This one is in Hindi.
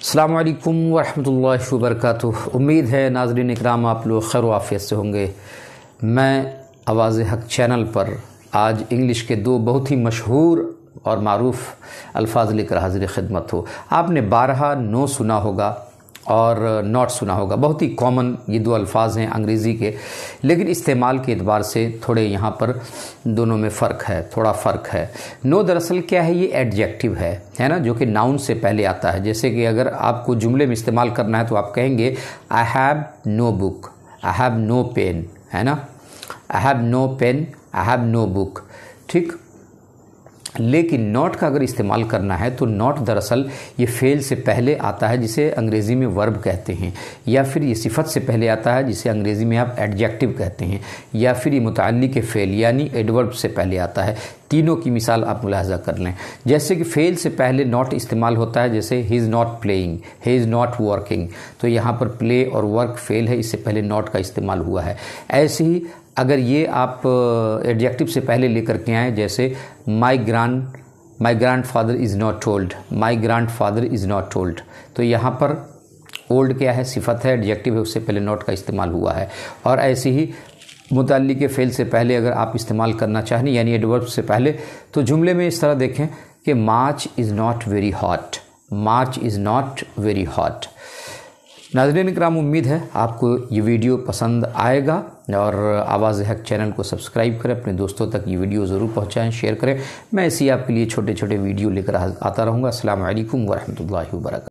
अस्सलाम वालेकुम वरहमतुल्लाहि वबरकातुह। उम्मीद है नाज़रीन इकराम आप लोग खैर आफियत से होंगे। मैं आवाज़ हक चैनल पर आज इंग्लिश के दो बहुत ही मशहूर और मारूफ़ अल्फाज लेकर हाज़िर खिदमत हो। आपने बारहा नो सुना होगा और नॉट सुना होगा। बहुत ही कॉमन ये दो अल्फाज हैं अंग्रेज़ी के, लेकिन इस्तेमाल के एतबार से थोड़े यहाँ पर दोनों में फ़र्क है, थोड़ा फ़र्क है। नो दरअसल क्या है, ये एडजेक्टिव है ना, जो कि नाउन से पहले आता है। जैसे कि अगर आपको जुमले में इस्तेमाल करना है तो आप कहेंगे I have no book, I have no pen, है ना, I have no pen, I have no book, ठीक। लेकिन नॉट का अगर इस्तेमाल करना है तो नॉट दरअसल ये फ़ेल से पहले आता है, जिसे अंग्रेज़ी में वर्ब कहते हैं, या फिर ये सिफत से पहले आता है, जिसे अंग्रेज़ी में आप एडजेक्टिव कहते हैं, या फिर ये मुतअल्लिक़ फ़ेल यानी एडवर्ब से पहले आता है। तीनों की मिसाल आप मुलाहज़ा कर लें। जैसे कि फ़ेल से पहले नॉट इस्तेमाल होता है, जैसे he is not playing, he is not working, तो यहाँ पर प्ले और वर्क फ़ेल है, इससे पहले नॉट का इस्तेमाल हुआ है। ऐसे ही अगर ये आप एडजेक्टिव से पहले लेकर के आएँ, जैसे my grand father is not old, my grand father is not old, तो यहाँ पर ओल्ड क्या है, सिफत है, एडजेक्टिव है, उससे पहले नॉट का इस्तेमाल हुआ है। और ऐसे ही मुतअल्लिक़ फ़ेल से पहले अगर आप इस्तेमाल करना चाहें यानी एडवर्ब से पहले, तो जुमले में इस तरह देखें कि March is not very hot, March is not very hot. नाज़रीन इकराम, उम्मीद है आपको ये वीडियो पसंद आएगा और आवाज़ हक चैनल को सब्सक्राइब करें, अपने दोस्तों तक ये वीडियो ज़रूर पहुंचाएं, शेयर करें। मैं इसी आपके लिए छोटे छोटे वीडियो लेकर आता रहूँगा। अस्सलामु अलैकुम वरहमतुल्लाहि वबरकातुहू।